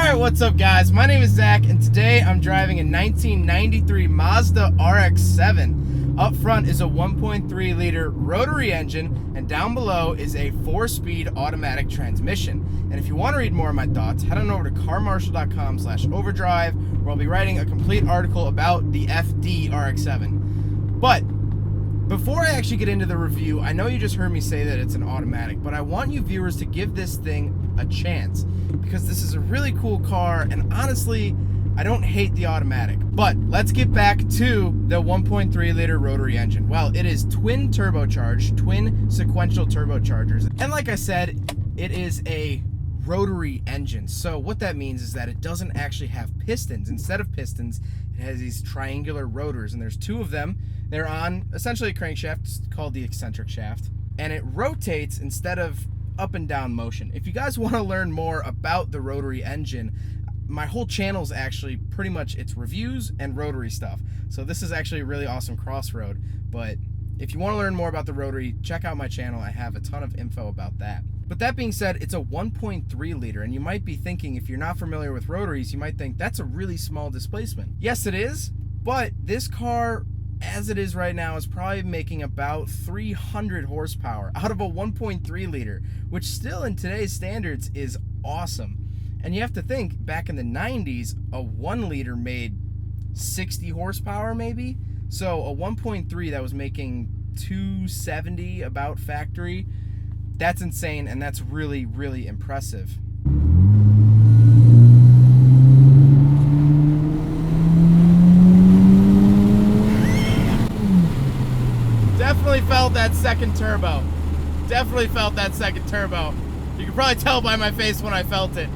Alright, what's up guys? My name is Zach and today I'm driving a 1993 Mazda Rx7. Up front is a 1.3 liter rotary engine and down below is a 4-speed automatic transmission. And if you want to read more of my thoughts, head on over to carmarshal.com/overdrive where I'll be writing a complete article about the FD Rx7. But before I actually get into the review, I know you just heard me say that it's an automatic, but I want you viewers to give this thing a chance because this is a really cool car, and honestly, I don't hate the automatic. But let's get back to the 1.3 liter rotary engine. Well, it is twin turbocharged, twin sequential turbochargers, and like I said, it is a rotary engine. So what that means is that it doesn't actually have pistons. Instead of pistons, it has these triangular rotors, and there's two of them. They're on essentially a crankshaft called the eccentric shaft, and it rotates instead of up and down motion. If you guys want to learn more about the rotary engine, my whole channel is actually pretty much it's reviews and rotary stuff. So this is actually a really awesome crossroad. But if you want to learn more about the rotary, check out my channel. I have a ton of info about that. But that being said, it's a 1.3 liter, and you might be thinking, if you're not familiar with rotaries, you might think that's a really small displacement. Yes, it is, but this car, as it is right now, is probably making about 300 horsepower out of a 1.3 liter, which still in today's standards is awesome. And you have to think, back in the 90s, a 1 liter made 60 horsepower maybe. So a 1.3 that was making 270 about factory, that's insane, and that's really, really impressive. Definitely felt that second turbo. Definitely felt that second turbo. You can probably tell by my face when I felt it.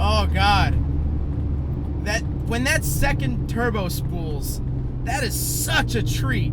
Oh God. When that second turbo spools, that is such a treat.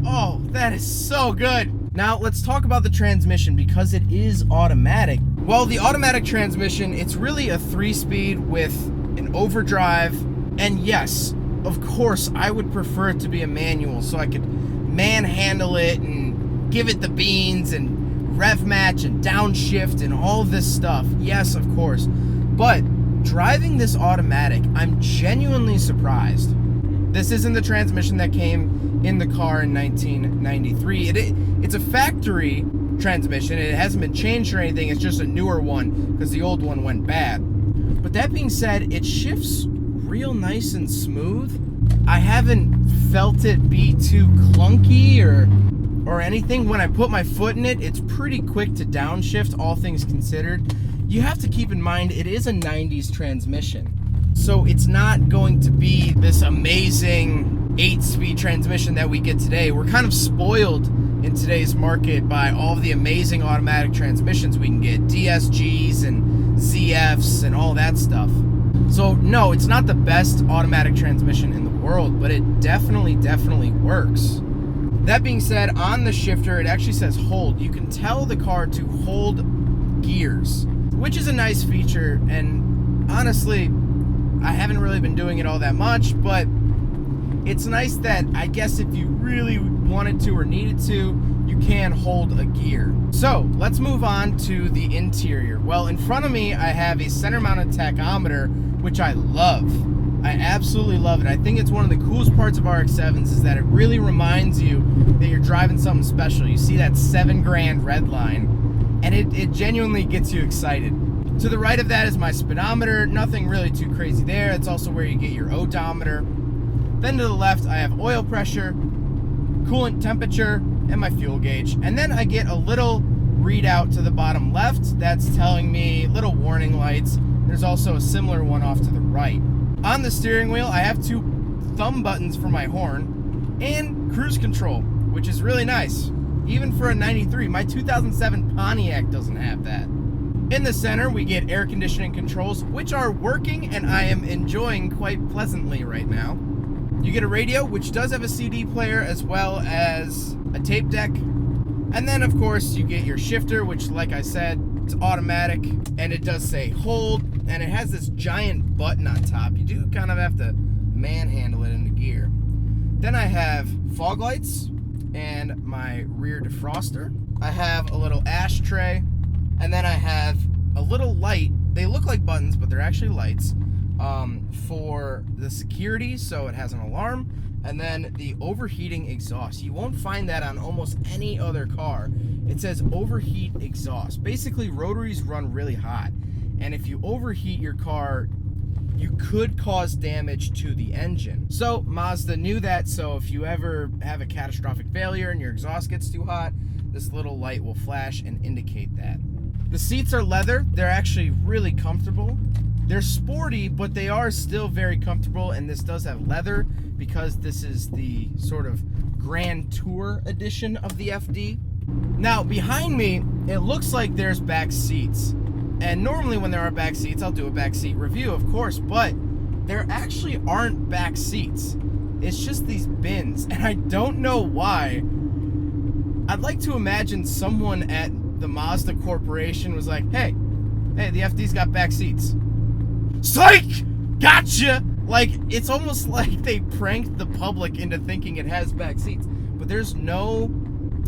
Oh, that is so good. Now let's talk about the transmission because it is automatic. Well, the automatic transmission, it's really a 3-speed with an overdrive. And yes, of course, I would prefer it to be a manual so I could manhandle it and give it the beans and rev match and downshift and all this stuff. Yes, of course. But driving this automatic, I'm genuinely surprised. This isn't the transmission that came in the car in 1993. It's a factory transmission. It hasn't been changed or anything. It's just a newer one because the old one went bad. But that being said, it shifts real nice and smooth. I haven't felt it be too clunky or anything. When I put my foot in it, it's pretty quick to downshift, all things considered. You have to keep in mind it is a 90s transmission. So it's not going to be this amazing 8-speed transmission that we get today. We're kind of spoiled in today's market by all of the amazing automatic transmissions we can get, DSGs and ZFs and all that stuff. So no, it's not the best automatic transmission in the world, but it definitely works. That being said, on the shifter, it actually says hold. You can tell the car to hold gears, which is a nice feature, and honestly, I haven't really been doing it all that much, but it's nice that I guess if you really wanted to or needed to, you can hold a gear. So let's move on to the interior. Well, in front of me, I have a center mounted tachometer, which I love. I absolutely love it. I think it's one of the coolest parts of RX-7s is that it really reminds you that you're driving something special. You see that $7,000 red line, and it genuinely gets you excited. To the right of that is my speedometer. Nothing really too crazy there. It's also where you get your odometer. Then to the left, I have oil pressure, coolant temperature, and my fuel gauge. And then I get a little readout to the bottom left that's telling me little warning lights. There's also a similar one off to the right. On the steering wheel, I have 2 thumb buttons for my horn and cruise control, which is really nice. Even for a 93, my 2007 Pontiac doesn't have that. In the center, we get air conditioning controls, which are working and I am enjoying quite pleasantly right now. You get a radio, which does have a CD player as well as a tape deck. And then, of course, you get your shifter, which, like I said, it's automatic, and it does say hold, and it has this giant button on top. You do kind of have to manhandle it into gear. Then I have fog lights and my rear defroster. I have a little ashtray, and then I have a little light. They look like buttons, but they're actually lights for the security, so it has an alarm. And then the overheating exhaust. You won't find that on almost any other car. It says overheat exhaust. Basically, rotaries run really hot, and if you overheat your car, you could cause damage to the engine. So Mazda knew that, so if you ever have a catastrophic failure and your exhaust gets too hot, this little light will flash and indicate that. The seats are leather. They're actually really comfortable. They're sporty, but they are still very comfortable, and this does have leather because this is the sort of Grand Tour edition of the FD. Now, behind me, it looks like there's back seats. And normally when there are back seats, I'll do a back seat review, of course, but there actually aren't back seats. It's just these bins, and I don't know why. I'd like to imagine someone at the Mazda Corporation was like, hey, the FD's got back seats. Psych! Gotcha! Like, it's almost like they pranked the public into thinking it has back seats. But there's no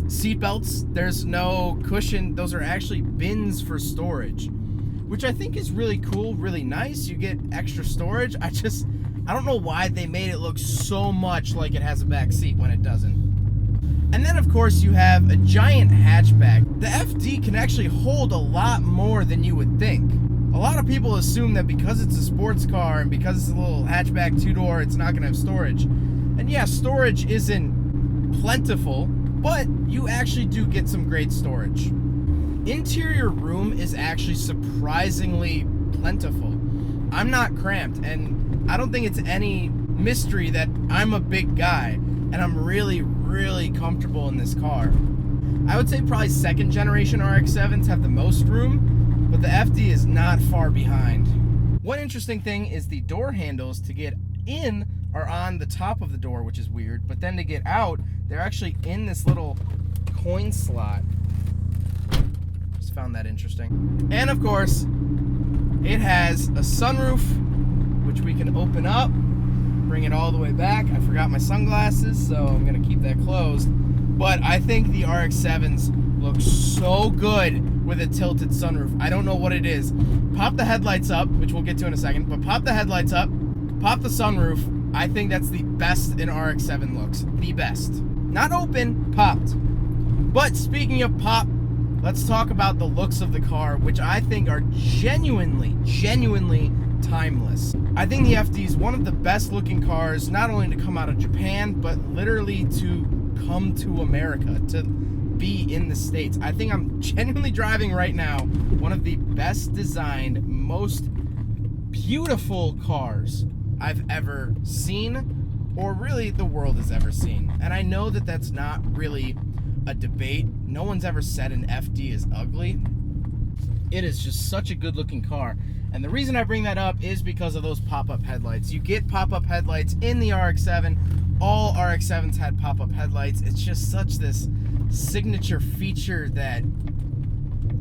seat belts, there's no cushion. Those are actually bins for storage, which I think is really cool, really nice. You get extra storage. I don't know why they made it look so much like it has a back seat when it doesn't. And then, of course, you have a giant hatchback. The FD can actually hold a lot more than you would think. A lot of people assume that because it's a sports car and because it's a little hatchback two-door, it's not going to have storage. And yeah, storage isn't plentiful, but you actually do get some great storage. Interior room is actually surprisingly plentiful. I'm not cramped, and I don't think it's any mystery that I'm a big guy, and I'm really, really comfortable in this car. I would say probably second generation RX-7s have the most room, but the FD is not far behind. One interesting thing is the door handles to get in are on the top of the door, which is weird, but then to get out, they're actually in this little coin slot. Just found that interesting. And of course, it has a sunroof, which we can open up, bring it all the way back. I forgot my sunglasses, so I'm gonna keep that closed. But I think the RX-7s look so good with a tilted sunroof. I don't know what it is. Pop the headlights up, which we'll get to in a second, but pop the headlights up, pop the sunroof. I think that's the best an RX-7 looks. The best. Not open, popped. But speaking of pop, let's talk about the looks of the car, which I think are genuinely timeless. I think the FD is one of the best looking cars, not only to come out of Japan, but literally to come to America, to be in the States. I think I'm genuinely driving right now one of the best designed, most beautiful cars I've ever seen, or really the world has ever seen. And I know that that's not really a debate. No one's ever said an FD is ugly. It is just such a good looking car. And the reason I bring that up is because of those pop-up headlights. You get pop-up headlights in the RX-7. All RX-7s had pop-up headlights. It's just such this signature feature that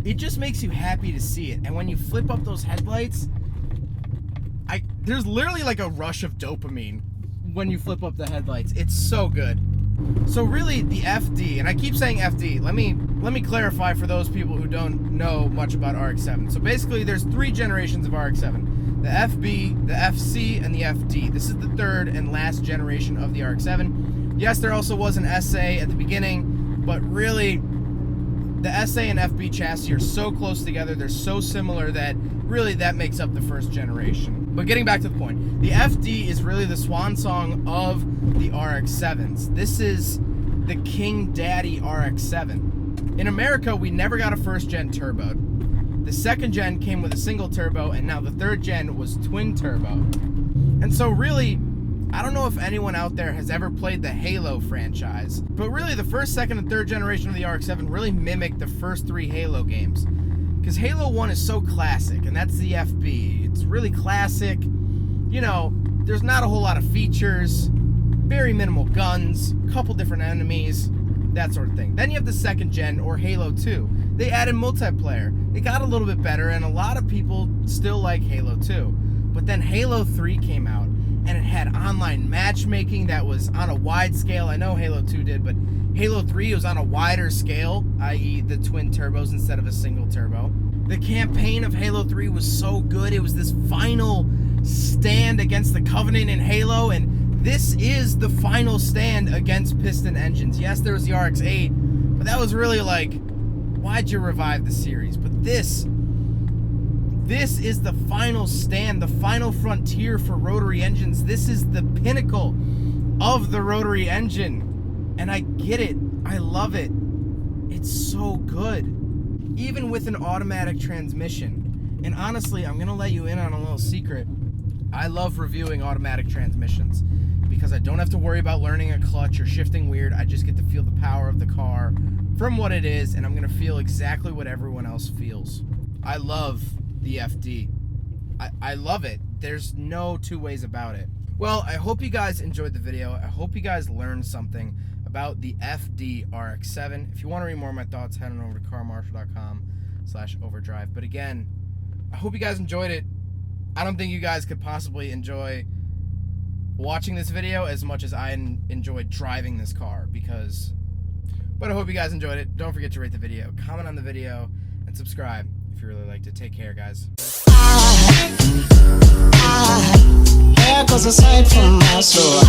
it just makes you happy to see it. And when you flip up those headlights, there's literally like a rush of dopamine when you flip up the headlights. It's so good. So really, the FD, and I keep saying FD, let me clarify for those people who don't know much about RX-7. So basically, there's 3 generations of RX-7. The FB, the FC, and the FD. This is the 3rd and last generation of the RX-7. Yes, there also was an SA at the beginning, but really, the SA and FB chassis are so close together, they're so similar that really that makes up the 1st generation. But getting back to the point, the FD is really the swan song of the RX-7s. This is the King Daddy RX-7. In America, we never got a 1st gen turbo. The 2nd gen came with a single turbo, and now the 3rd gen was twin turbo. And so really, I don't know if anyone out there has ever played the Halo franchise, but really the 1st, 2nd, and 3rd generation of the RX-7 really mimic the first 3 Halo games. Because Halo 1 is so classic, and that's the FB. It's really classic. You know, there's not a whole lot of features, very minimal guns, couple different enemies, that sort of thing. Then you have the 2nd gen, or Halo 2. They added multiplayer. It got a little bit better, and a lot of people still like Halo 2. But then Halo 3 came out, and it had online matchmaking that was on a wide scale. I know Halo 2 did, but Halo 3 was on a wider scale, i.e. the twin turbos instead of a single turbo. The campaign of Halo 3 was so good. It was this final stand against the Covenant in Halo, and this is the final stand against piston engines. Yes, there was the RX-8, but that was really like, why'd you revive the series? But this is the final stand, the final frontier for rotary engines. This is the pinnacle of the rotary engine. And I get it. I love it. It's so good. Even with an automatic transmission. And honestly, I'm going to let you in on a little secret. I love reviewing automatic transmissions because I don't have to worry about learning a clutch or shifting weird. I just get to feel the power of the car from what it is, and I'm going to feel exactly what everyone else feels. I love the FD. I love it. There's no two ways about it. Well, I hope you guys enjoyed the video. I hope you guys learned something about the FD RX7. If you want to read more of my thoughts, head on over to carmarshall.com/overdrive. But again, I hope you guys enjoyed it. I don't think you guys could possibly enjoy watching this video as much as I enjoyed driving this car, but I hope you guys enjoyed it. Don't forget to rate the video, comment on the video, and subscribe if you really liked it. Take care, guys. There goes a sight from my soul.